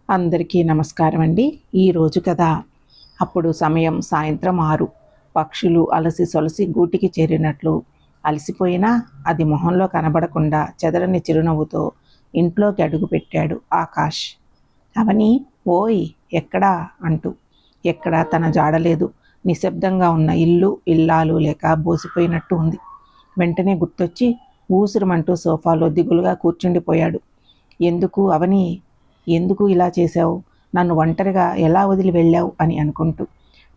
అందరికీ నమస్కారం అండి. ఈరోజు కథ. అప్పుడు సమయం సాయంత్రం 6. పక్షులు అలసి సొలసి గూటికి చేరినట్లు అలసిపోయినా అది మొహంలో కనబడకుండా చెదరని చిరునవ్వుతో ఇంట్లోకి అడుగుపెట్టాడు ఆకాష్. అవని, ఓయ్ ఎక్కడా అంటూ. ఎక్కడా తన జాడలేదు. నిశ్శబ్దంగా ఉన్న ఇల్లు ఇల్లాలు లేక బోసిపోయినట్టు ఉంది. వెంటనే గుర్తొచ్చి ఊసురుమంటూ సోఫాలో దిగులుగా కూర్చుండిపోయాడు. ఎందుకు అవని, ఎందుకు ఇలా చేశావు? నన్ను ఒంటరిగా ఎలా వదిలి వెళ్ళావు అని అనుకుంటూ.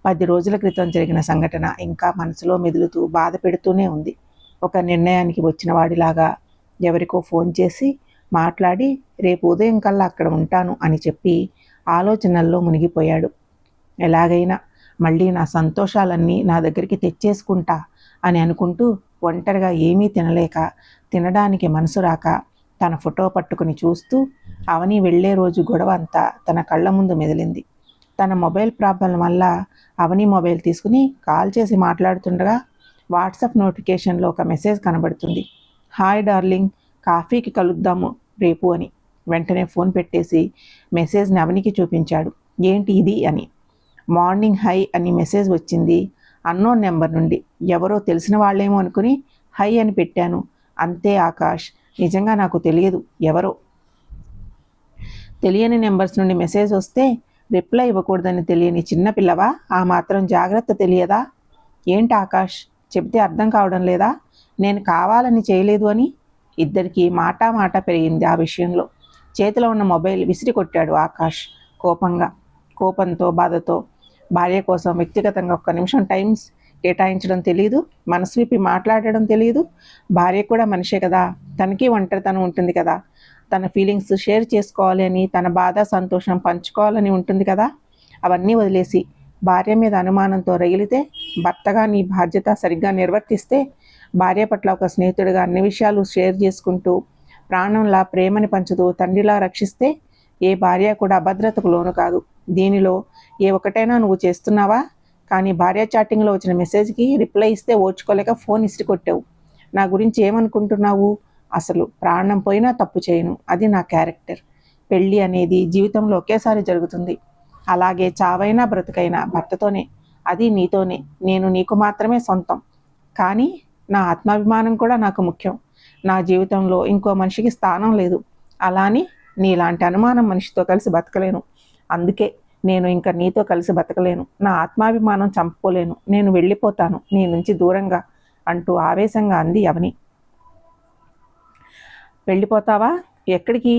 10 రోజుల క్రితం జరిగిన సంఘటన ఇంకా మనసులో మెదులుతూ బాధ పెడుతూనే ఉంది. ఒక నిర్ణయానికి వచ్చిన వాడిలాగా ఎవరికో ఫోన్ చేసి మాట్లాడి రేపు ఉదయం కల్లా అక్కడ ఉంటాను అని చెప్పి ఆలోచనల్లో మునిగిపోయాడు. ఎలాగైనా మళ్ళీ నా సంతోషాలన్నీ నా దగ్గరికి తెచ్చేసుకుంటా అని అనుకుంటూ ఒంటరిగా ఏమీ తినలేక, తినడానికి మనసు రాక తన ఫోటో పట్టుకుని చూస్తూ అవని వెళ్లే రోజు గొడవ అంతా తన కళ్ళ ముందు మెదిలింది. తన మొబైల్ ప్రాబ్లం వల్ల అవని మొబైల్ తీసుకుని కాల్ చేసి మాట్లాడుతుండగా వాట్సాప్ నోటిఫికేషన్లో ఒక మెసేజ్ కనబడుతుంది. హాయ్ డార్లింగ్, కాఫీకి కలుద్దాము రేపు అని. వెంటనే ఫోన్ పెట్టేసి మెసేజ్ని అవనికి చూపించాడు. ఏంటి ఇది అని. మార్నింగ్ హై అని మెసేజ్ వచ్చింది. అన్నోన్ నెంబర్ నుండి. ఎవరో తెలిసిన వాళ్ళేమో అనుకుని హై అని పెట్టాను. అంతే ఆకాష్, నిజంగా నాకు తెలియదు ఎవరో. తెలియని నెంబర్స్ నుండి మెసేజ్ వస్తే రిప్లై ఇవ్వకూడదని తెలియని చిన్నపిల్లవా? ఆ మాత్రం జాగ్రత్త తెలియదా? ఏంటి ఆకాష్, చెబితే అర్థం కావడం లేదా? నేను కావాలని చేయలేదు అని. ఇద్దరికి మాట పెరిగింది ఆ విషయంలో. చేతిలో ఉన్న మొబైల్ విసిరి కొట్టాడు ఆకాష్ కోపంతో బాధతో. భార్య కోసం వ్యక్తిగతంగా ఒక్క నిమిషం టైమ్స్ కేటాయించడం తెలియదు, మనసు విప్పి మాట్లాడడం తెలియదు. భార్య కూడా మనిషే కదా, తనకి ఒంటరితనం ఉంటుంది కదా, తన ఫీలింగ్స్ షేర్ చేసుకోవాలి అని, తన బాధ సంతోషం పంచుకోవాలని ఉంటుంది కదా. అవన్నీ వదిలేసి భార్య మీద అనుమానంతో రగిలితే, భర్తగా నీ బాధ్యత సరిగ్గా నిర్వర్తిస్తే, భార్య పట్ల ఒక స్నేహితుడిగా అన్ని విషయాలు షేర్ చేసుకుంటూ ప్రాణంలా ప్రేమని పంచుతూ తండ్రిలా రక్షిస్తే ఏ భార్య కూడా అభద్రతకు లోను కాదు. దీనిలో ఏ ఒకటైనా నువ్వు చేస్తున్నావా? కానీ భార్య చాటింగ్లో వచ్చిన మెసేజ్కి రిప్లై ఇస్తే ఓర్చుకోలేక ఫోన్ ఇసిరి కొట్టావు. నా గురించి ఏమనుకుంటున్నావు? అసలు ప్రాణం పోయినా తప్పు చేయను, అది నా క్యారెక్టర్. పెళ్ళి అనేది జీవితంలో ఒకేసారి జరుగుతుంది. అలాగే చావైనా బ్రతుకైనా భర్తతోనే, అది నీతోనే. నేను నీకు మాత్రమే సొంతం. కానీ నా ఆత్మాభిమానం కూడా నాకు ముఖ్యం. నా జీవితంలో ఇంకో మనిషికి స్థానం లేదు. అలాని నీలాంటి అనుమానం మనిషితో కలిసి బతకలేను. అందుకే నేను ఇంకా నీతో కలిసి బతకలేను. నా ఆత్మాభిమానం చంపుకోలేను. నేను వెళ్ళిపోతాను నీ నుంచి దూరంగా అంటూ ఆవేశంగా అంది అవని. వెళ్ళిపోతావా? ఎక్కడికి?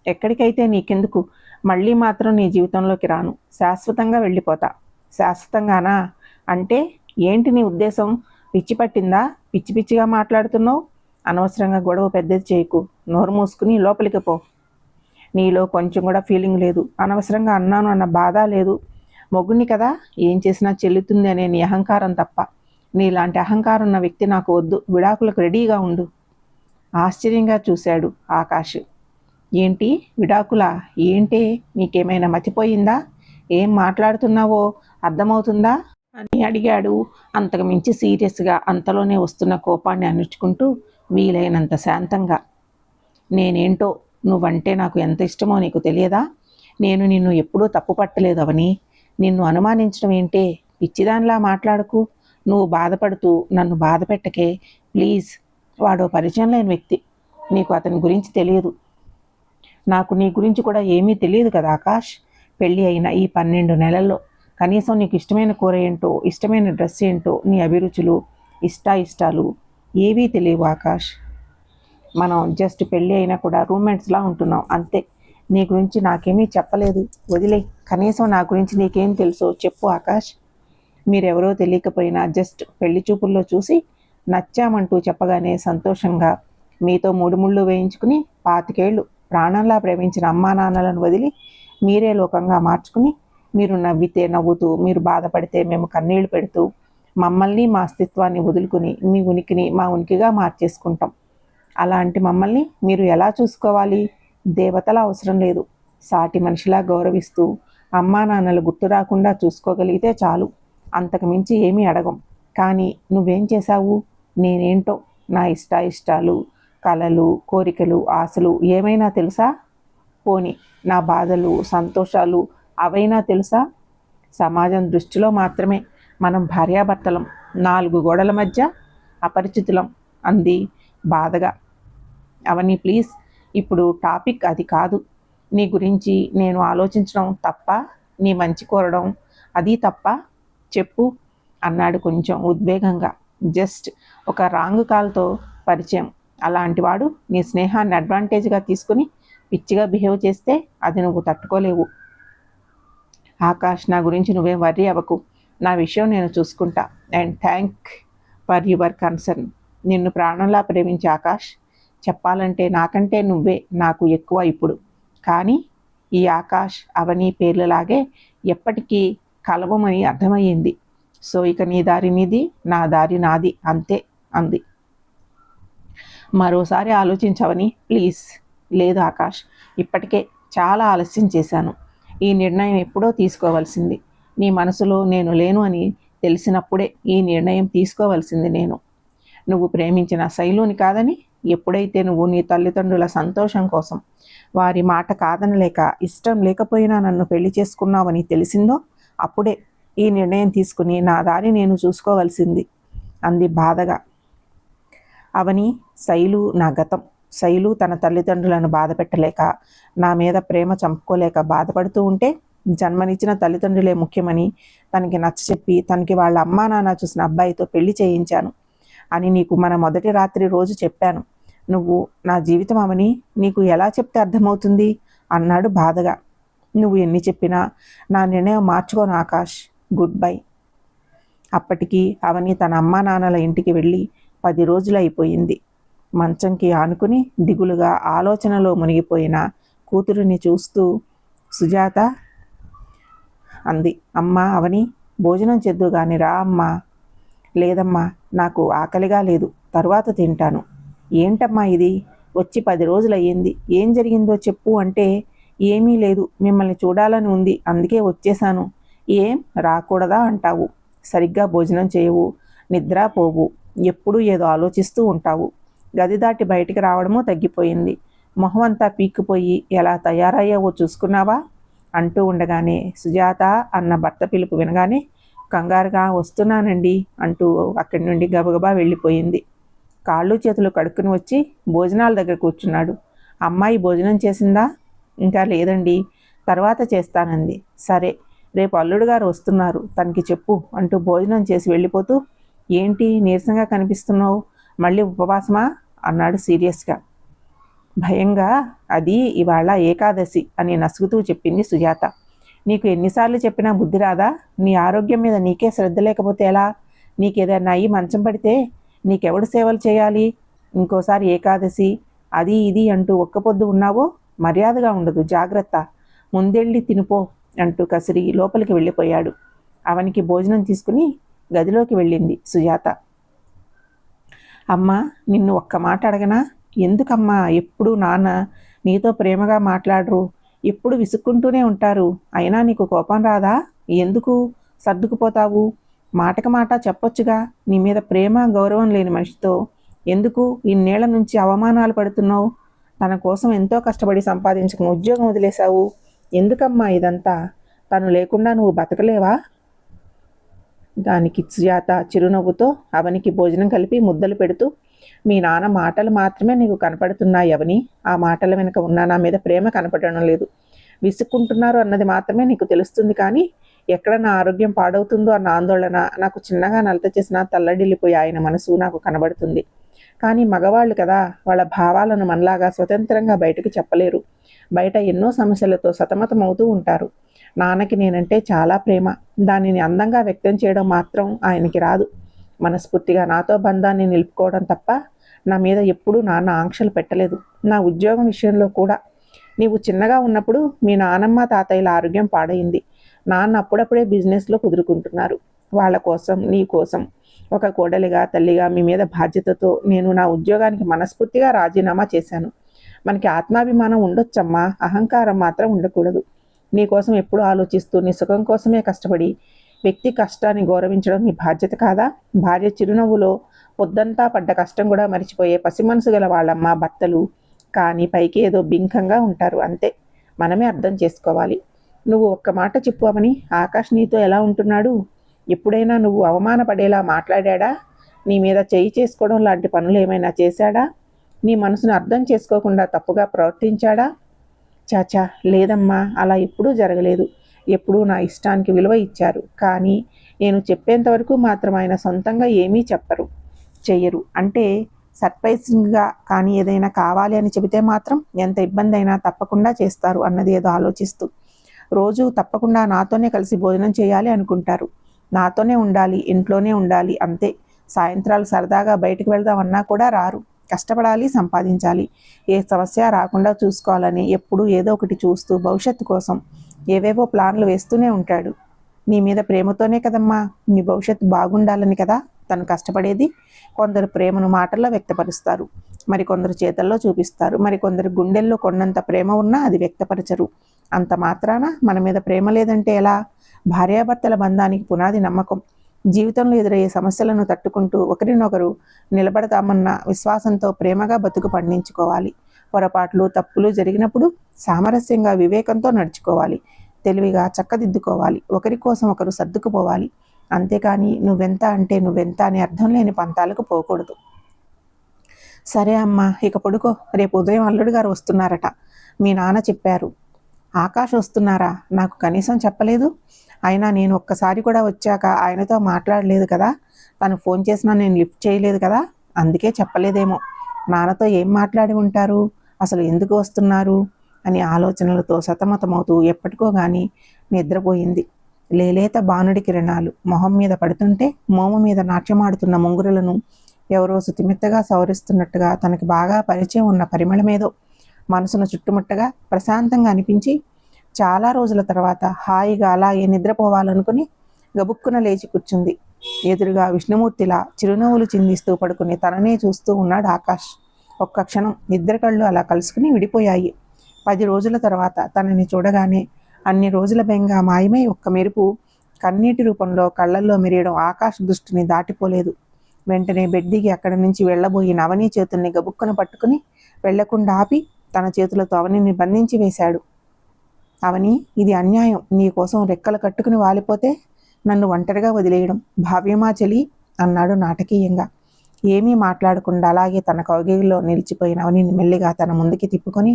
ఎక్కడికైతే నీకెందుకు. మళ్ళీ మాత్రం నీ జీవితంలోకి రాను. శాశ్వతంగా వెళ్ళిపోతా. శాశ్వతంగానా? అంటే ఏంటి నీ ఉద్దేశం? పిచ్చి పట్టిందా? పిచ్చి పిచ్చిగా మాట్లాడుతున్నావు. అనవసరంగా గొడవ పెద్దది చేయకు. నోరు మూసుకుని లోపలికి పో. నీలో కొంచెం కూడా ఫీలింగ్ లేదు. అనవసరంగా అన్నాను అన్న బాధ లేదు. మొగ్గుని కదా, ఏం చేసినా చెల్లుతుంది అనే నీ అహంకారం తప్ప. నీలాంటి అహంకారం ఉన్న వ్యక్తి నాకు వద్దు. విడాకులకు రెడీగా ఉండు. ఆశ్చర్యంగా చూశాడు ఆకాష్. ఏంటి విడాకులా? ఏంటి, నీకేమైనా మతిపోయిందా? ఏం మాట్లాడుతున్నావో అర్థమవుతుందా అని అడిగాడు అంతకు మించి సీరియస్గా. అంతలోనే వస్తున్న కోపాన్ని అణుచుకుంటూ వీలైనంత శాంతంగా. నేనేంటో, నువ్వంటే నాకు ఎంత ఇష్టమో నీకు తెలియదా? నేను నిన్ను ఎప్పుడూ తప్పు పట్టలేదు అవని. నిన్ను అనుమానించడం ఏంటే? పిచ్చిదానిలా మాట్లాడకు. నువ్వు బాధపడుతూ నన్ను బాధ పెట్టకే ప్లీజ్. వాడో పరిచయం లేని వ్యక్తి. నీకు అతని గురించి తెలియదు. నాకు నీ గురించి కూడా ఏమీ తెలియదు కదా ఆకాష్. పెళ్ళి అయిన ఈ 12 నెలల్లో కనీసం నీకు ఇష్టమైన కూర ఏంటో, ఇష్టమైన డ్రెస్ ఏంటో, నీ అభిరుచులు ఇష్టాలు ఏవీ తెలియవు ఆకాష్. మనం జస్ట్ పెళ్ళి అయినా కూడా రూమ్మేట్స్లా ఉంటున్నాం అంతే. నీ గురించి నాకేమీ చెప్పలేదు, వదిలే. కనీసం నా గురించి నీకేం తెలుసో చెప్పు ఆకాష్. మీరెవరో తెలియకపోయినా జస్ట్ పెళ్లి చూపుల్లో చూసి నచ్చామంటూ చెప్పగానే సంతోషంగా మీతో 3 ముళ్ళు వేయించుకుని 25 ఏళ్ళు ప్రాణంలా ప్రేమించిన అమ్మా నాన్నలను వదిలి మీరే లోకంగా మార్చుకుని, మీరు నవ్వితే నవ్వుతూ, మీరు బాధపడితే మేము కన్నీళ్లు పెడుతూ, మమ్మల్ని మా అస్తిత్వాన్ని వదులుకుని మీ ఉనికిని మా ఉనికిగా మార్చేసుకుంటాం. అలాంటి మమ్మల్ని మీరు ఎలా చూసుకోవాలి? దేవతలా అవసరం లేదు. సాటి మనిషిలా గౌరవిస్తూ అమ్మా నాన్నలు గుర్తు రాకుండా చూసుకోగలిగితే చాలు. అంతకు మించి ఏమీ అడగం. కానీ నువ్వేం చేశావు? నేనేంటో, నా ఇష్టాలు, కలలు, కోరికలు, ఆశలు ఏమైనా తెలుసా? పోని నా బాధలు సంతోషాలు అవైనా తెలుసా? సమాజం దృష్టిలో మాత్రమే మనం భార్యాభర్తలం, 4 గోడల మధ్య అపరిచితులం అంది బాధగా. అవని ప్లీజ్, ఇప్పుడు టాపిక్ అది కాదు. నీ గురించి నేను ఆలోచించడం తప్ప, నీ మంచి కోరడం అది తప్ప? చెప్పు అన్నాడు కొంచెం ఉద్వేగంగా. జస్ట్ ఒక రాంగ్ కాల్తో పరిచయం, అలాంటి వాడు నీ స్నేహాన్ని అడ్వాంటేజ్గా తీసుకుని పిచ్చిగా బిహేవ్ చేస్తే అది నువ్వు తట్టుకోలేవు. ఆకాష్, నా గురించి నువ్వేం వర్రీ అవ్వకు, నా విషయం నేను చూసుకుంటా. And thank for your concern. నిన్ను ప్రాణంలా ప్రేమించే ఆకాష్, చెప్పాలంటే నాకంటే నువ్వే నాకు ఎక్కువ ఇప్పుడు. కానీ ఈ ఆకాష్ అవని పేర్లలాగే ఎప్పటికీ కలవమని అర్థమయ్యింది. సో ఇక నీ దారి నీది, నా దారి నాది, అంతే అంది. మరోసారి ఆలోచించవని ప్లీజ్. లేదు ఆకాష్, ఇప్పటికే చాలా ఆలస్యం చేశాను. ఈ నిర్ణయం ఎప్పుడో తీసుకోవాల్సింది. నీ మనసులో నేను లేను అని తెలిసినప్పుడే ఈ నిర్ణయం తీసుకోవాల్సింది నేను. నువ్వు ప్రేమించిన శైలుని కాదని, ఎప్పుడైతే నువ్వు నీ తల్లిదండ్రుల సంతోషం కోసం వారి మాట కాదనలేక ఇష్టం లేకపోయినా నన్ను పెళ్లి చేసుకున్నావని తెలిసిందో అప్పుడే ఈ నిర్ణయం తీసుకుని నా దారి నేను చూసుకోవాల్సింది అంది బాధగా. అవని, శైలు నా గతం. శైలు తన తల్లిదండ్రులను బాధ పెట్టలేక, నా మీద ప్రేమ చంపుకోలేక బాధపడుతూ ఉంటే జన్మనిచ్చిన తల్లిదండ్రులే ముఖ్యమని తనకి నచ్చచెప్పి తనకి వాళ్ళ అమ్మా నాన్న చూసిన అబ్బాయితో పెళ్లి చేయించాను అని నీకు మన మొదటి రాత్రి రోజు చెప్పాను. నువ్వు నా జీవితం అవని నీకు ఎలా చెప్తే అర్థమవుతుంది అన్నాడు బాధగా. నువ్వు ఎన్ని చెప్పినా నా నిర్ణయం మార్చుకోను ఆకాష్. Good bye. అప్పటికి అవని తన అమ్మా నాన్నల ఇంటికి వెళ్ళి 10 రోజులు అయిపోయింది. మంచంకి ఆనుకుని దిగులుగా ఆలోచనలో మునిగిపోయిన కూతురిని చూస్తూ సుజాత అంది. అమ్మా అవని, భోజనం చేద్దు గాని రా అమ్మా. లేదమ్మా, నాకు ఆకలిగా లేదు, తరువాత తింటాను. ఏంటమ్మా ఇది, వచ్చి 10 రోజులు అయ్యింది, ఏం జరిగిందో చెప్పు అంటే ఏమీ లేదు, మిమ్మల్ని చూడాలని ఉంది, అందుకే వచ్చేశాను. ఏం రాకూడదా అంటావు, సరిగ్గా భోజనం చేయవు, నిద్ర పోవు, ఎప్పుడూ ఏదో ఆలోచిస్తూ ఉంటావు. గది దాటి బయటికి రావడమూ తగ్గిపోయింది. మొహం అంతా పీక్కుపోయి ఎలా తయారయ్యావో చూసుకున్నావా అంటూ ఉండగానే సుజాత అన్న భర్త పిలుపు వినగానే కంగారుగా వస్తున్నానండి అంటూ అక్కడి నుండి గబగబా వెళ్ళిపోయింది. కాళ్ళు చేతులు కడుక్కుని వచ్చి భోజనాల దగ్గర కూర్చున్నాడు. అమ్మాయి భోజనం చేసిందా? ఇంకా లేదండి, తర్వాత చేస్తానంది. సరే, రేపు అల్లుడు గారు వస్తున్నారు, తనకి చెప్పు అంటూ భోజనం చేసి వెళ్ళిపోతూ, ఏంటి నీరసంగా కనిపిస్తున్నావు, మళ్ళీ ఉపవాసమా అన్నాడు సీరియస్గా. భయంగా, అది ఇవాళ ఏకాదశి అని నసుగుతూ చెప్పింది సుజాత. నీకు ఎన్నిసార్లు చెప్పినా బుద్ధి రాదా? నీ ఆరోగ్యం మీద నీకే శ్రద్ధ లేకపోతే ఎలా? నీకేదైనా అయ్యి మంచం పడితే నీకెవడు సేవలు చేయాలి? ఇంకోసారి ఏకాదశి అది ఇది అంటూ ఒక్కపొద్దు ఉన్నావో మర్యాదగా ఉండదు, జాగ్రత్త, ముందెళ్ళి తినిపో అంటూ కసిరి లోపలికి వెళ్ళిపోయాడు. అవనికి భోజనం తీసుకుని గదిలోకి వెళ్ళింది సుజాత. అమ్మా, నిన్ను ఒక్క మాట అడగనా? ఎందుకమ్మా ఎప్పుడు నాన్న నీతో ప్రేమగా మాట్లాడరు, ఎప్పుడు విసుక్కుంటూనే ఉంటారు, అయినా నీకు కోపం రాదా? ఎందుకు సర్దుకుపోతావు? మాటకు మాట చెప్పొచ్చుగా. నీ మీద ప్రేమ గౌరవం లేని మనిషితో ఎందుకు ఇన్నేళ్ల నుంచి అవమానాలు పడుతున్నావు? తన కోసం ఎంతో కష్టపడి సంపాదించుకుని ఉద్యోగం వదిలేశావు, ఎందుకమ్మా ఇదంతా? తను లేకుండా నువ్వు బతకలేవా? దానికి సుజాత చిరునవ్వుతో అవనికి భోజనం కలిపి ముద్దలు పెడుతూ, మీ నాన్న మాటలు మాత్రమే నీకు కనపడుతున్నాయి అవని, ఆ మాటల వెనుక ఉన్న నా మీద ప్రేమ కనపడడం లేదు. విసుక్కుంటున్నారు అన్నది మాత్రమే నీకు తెలుస్తుంది, కానీ ఎక్కడ నా ఆరోగ్యం పాడవుతుందో అన్న ఆందోళన నాకు చిన్నగా నలత చేసిన తల్లడిల్లిపోయి ఆయన మనసు నాకు కనబడుతుంది. కానీ మగవాళ్ళు కదా, వాళ్ళ భావాలను మనలాగా స్వతంత్రంగా బయటకు చెప్పలేరు. బయట ఎన్నో సమస్యలతో సతమతమవుతూ ఉంటారు. నాన్నకి నేనంటే చాలా ప్రేమ, దానిని అందంగా వ్యక్తం చేయడం మాత్రం ఆయనకి రాదు. మనస్ఫూర్తిగా నాతో బంధాన్ని నిలుపుకోవడం తప్ప నా మీద ఎప్పుడూ నాన్న ఆంక్షలు పెట్టలేదు. నా ఉద్యోగం విషయంలో కూడా. నీవు చిన్నగా ఉన్నప్పుడు మీ నానమ్మ తాతయ్యల ఆరోగ్యం పాడైంది. నాన్న అప్పుడప్పుడే బిజినెస్లో కుదురుకుంటున్నారు. వాళ్ళ కోసం, నీ కోసం ఒక కోడలిగా, తల్లిగా మీ మీద బాధ్యతతో నేను నా ఉద్యోగానికి మనస్ఫూర్తిగా రాజీనామా చేశాను. మనకి ఆత్మాభిమానం ఉండొచ్చమ్మా, అహంకారం మాత్రం ఉండకూడదు. నీ కోసం ఎప్పుడు ఆలోచిస్తూ నీ సుఖం కోసమే కష్టపడి వ్యక్తి కష్టాన్ని గౌరవించడం నీ బాధ్యత కాదా? భార్య చిరునవ్వులో పొద్దంతా పడ్డ కష్టం కూడా మరిచిపోయే పసి మనసు గల వాళ్ళమ్మ భర్తలు. కానీ పైకి ఏదో బింకంగా ఉంటారు అంతే. మనమే అర్థం చేసుకోవాలి. నువ్వు ఒక్క మాట చెప్పు అవని, ఆకాష్ నీతో ఎలా ఉంటున్నాడు? ఎప్పుడైనా నువ్వు అవమానపడేలా మాట్లాడా? నీ మీద చేయి చేసుకోవడం లాంటి పనులు ఏమైనా చేశాడా? నీ మనసును అర్థం చేసుకోకుండా తప్పుగా ప్రవర్తించాడా? చాచా, లేదమ్మా, అలా ఎప్పుడూ జరగలేదు. ఎప్పుడూ నా ఇష్టానికి విలువ ఇచ్చారు. కానీ నేను చెప్పేంతవరకు మాత్రం ఆయన సొంతంగా ఏమీ చెయ్యరు. అంటే సర్ప్రైజింగ్గా కానీ ఏదైనా కావాలి అని చెబితే మాత్రం ఎంత ఇబ్బంది అయినా తప్పకుండా చేస్తారు అన్నది ఏదో ఆలోచిస్తూ. రోజు తప్పకుండా నాతోనే కలిసి భోజనం చేయాలి అనుకుంటారు. నాతోనే ఉండాలి, ఇంట్లోనే ఉండాలి, అంతే. సాయంత్రాలు సరదాగా బయటకు వెళ్దామన్నా కూడా రారు. కష్టపడాలి, సంపాదించాలి, ఏ సమస్య రాకుండా చూసుకోవాలని ఎప్పుడూ ఏదో ఒకటి చూస్తూ భవిష్యత్తు కోసం ఏవేవో ప్లాన్లు వేస్తూనే ఉంటాడు. నీ మీద ప్రేమతోనే కదమ్మా, నీ భవిష్యత్తు బాగుండాలని కదా తను కష్టపడేది. కొందరు ప్రేమను మాటల్లో వ్యక్తపరుస్తారు, మరికొందరు చేతల్లో చూపిస్తారు, మరికొందరు గుండెల్లో కొండంత ప్రేమ ఉన్నా అది వ్యక్తపరచరు. అంత మాత్రాన మన మీద ప్రేమ లేదంటే ఎలా? భార్యాభర్తల బంధానికి పునాది నమ్మకం. జీవితంలో ఎదురయ్యే సమస్యలను తట్టుకుంటూ ఒకరినొకరు నిలబడతామన్న విశ్వాసంతో ప్రేమగా బతుకు పండించుకోవాలి. పొరపాట్లు, తప్పులు జరిగినప్పుడు సామరస్యంగా, వివేకంతో నడుచుకోవాలి. తెలివిగా చక్కదిద్దుకోవాలి. ఒకరి కోసం ఒకరు సర్దుకుపోవాలి. అంతేకాని నువ్వెంత అంటే నువ్వెంత అని అర్థం లేని పంతాలకు పోకూడదు. సరే అమ్మా, ఇక పడుకో. రేపు ఉదయం అల్లుడు గారు వస్తున్నారట, మీ నాన్న చెప్పారు. ఆకాష్ వస్తున్నారా? నాకు కనీసం చెప్పలేదు. అయినా నేను ఒక్కసారి కూడా వచ్చాక ఆయనతో మాట్లాడలేదు కదా. తను ఫోన్ చేసినా నేను లిఫ్ట్ చేయలేదు కదా, అందుకే చెప్పలేదేమో. నాన్నతో ఏం మాట్లాడి ఉంటారు? అసలు ఎందుకు వస్తున్నారు అని ఆలోచనలతో సతమతమవుతూ ఎప్పటికో కానీ నిద్రపోయింది. లేలేత బాణుడి కిరణాలు మొహం మీద పడుతుంటే మోము మీద నాట్యమాడుతున్న ముంగురులను ఎవరో సుతిమెత్తగా సవరిస్తున్నట్టుగా తనకి బాగా పరిచయం ఉన్న పరిమళమేదో మనసును చుట్టుముట్టగా ప్రశాంతంగా అనిపించి చాలా రోజుల తర్వాత హాయిగా అలాగే నిద్రపోవాలనుకుని గబుక్కున లేచి కూర్చుంది. ఎదురుగా విష్ణుమూర్తిలా చిరునవ్వులు చిందిస్తూ పడుకుని తననే చూస్తూ ఉన్నాడు ఆకాష్. ఒక్క క్షణం ఇద్దరి కళ్ళు అలా కలుసుకుని విడిపోయాయి. 10 రోజుల తర్వాత తనని చూడగానే అన్ని రోజుల బెంగ మాయమై ఒక్క మెరుపు కన్నీటి రూపంలో కళ్ళల్లో మెరియడం ఆకాష్ దృష్టిని దాటిపోలేదు. వెంటనే బెడ్ దిగి అక్కడి నుంచి వెళ్ళబోయి అవని చేతుల్ని గబుక్కున పట్టుకుని వెళ్లకుండా ఆపి తన చేతులతో అవనిని బంధించి వేశాడు. అవని, ఇది అన్యాయం. నీ కోసం రెక్కలు కట్టుకుని వాలిపోతే నన్ను ఒంటరిగా వదిలేయడం భావ్యమా చెలి అన్నాడు నాటకీయంగా. ఏమీ మాట్లాడకుండా అలాగే తన కౌగిలిలో నిలిచిపోయిన అవనిని మెల్లిగా తన ముందుకి తిప్పుకొని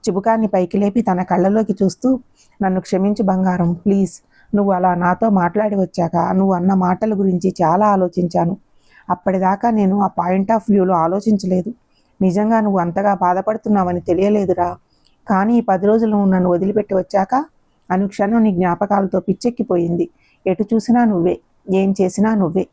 చిబుకాన్ని పైకి లేపి తన కళ్ళలోకి చూస్తూ, నన్ను క్షమించు బంగారం, ప్లీజ్. నువ్వు అలా నాతో మాట్లాడి వచ్చాక నువ్వు అన్న మాటల గురించి చాలా ఆలోచించాను. అప్పటిదాకా నేను ఆ పాయింట్ ఆఫ్ వ్యూలో ఆలోచించలేదు. నిజంగా నువ్వు అంతగా బాధపడుతున్నావని తెలియలేదురా. కానీ ఈ 10 రోజులు నువ్వు నన్ను వదిలిపెట్టి వచ్చాక అనుక్షణం నీ జ్ఞాపకాలతో పిచ్చెక్కిపోయింది. ఎటు చూసినా నువ్వే, ఏం చేసినా నువ్వే.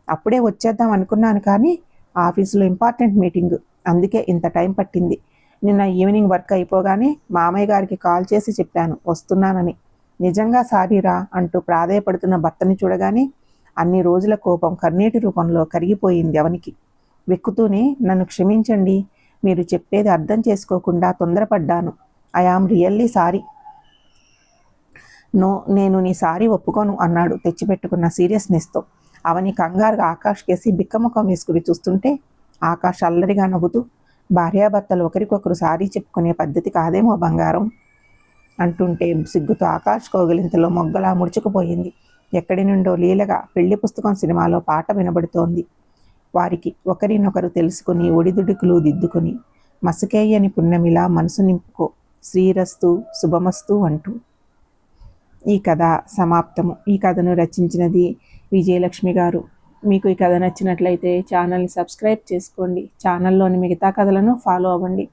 అప్పుడే వచ్చేద్దాం అనుకున్నాను, కానీ ఆఫీసులో ఇంపార్టెంట్ మీటింగ్, అందుకే ఇంత టైం పట్టింది. నిన్న ఈవినింగ్ వర్క్ అయిపోగానే మామయ్య గారికి కాల్ చేసి చెప్పాను వస్తున్నానని. నిజంగా సారీరా అంటూ ప్రాధేయపడుతున్న భర్తని చూడగానే అన్ని రోజుల కోపం కన్నీటి రూపంలో కరిగిపోయింది అవనికి. వెక్కుతూనే, నన్ను క్షమించండి, మీరు చెప్పేది అర్థం చేసుకోకుండా తొందరపడ్డాను. I am really sorry. No, నేను నీ సారీ ఒప్పుకోను అన్నాడు తెచ్చిపెట్టుకున్న సీరియస్నెస్తో. అవని కంగారుగా ఆకాష్ కేసి బిక్కముఖం వేసుకుని చూస్తుంటే ఆకాష్ అల్లరిగా నవ్వుతూ, భార్యాభర్తలు ఒకరికొకరు సారీ చెప్పుకునే పద్ధతి కాదేమో బంగారం అంటుంటే సిగ్గుతో ఆకాష్ కౌగిలింతలో మొగ్గలా ముడుచుకుపోయింది. ఎక్కడి నుండో లీలగా పెళ్లి పుస్తకం సినిమాలో పాట వినబడుతోంది. వారికి ఒకరినొకరు తెలుసుకుని ఒడిదుడుకులు దిద్దుకుని మసకేయని పుణ్యమిలా మనసు నింపుకో, శ్రీరస్తు శుభమస్తు అంటూ. ఈ కథ సమాప్తము. ఈ కథను రచించినది విజయలక్ష్మి గారు. మీకు ఈ కథ నచ్చినట్లయితే ఛానల్ని సబ్స్క్రైబ్ చేసుకోండి. ఛానల్లోని మిగతా కథలను ఫాలో అవ్వండి.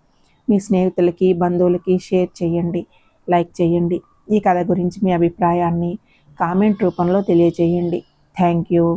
మీ స్నేహితులకి, బంధువులకి షేర్ చేయండి, లైక్ చేయండి. ఈ కథ గురించి మీ అభిప్రాయాన్ని కామెంట్ రూపంలో తెలియజేయండి. Thank you.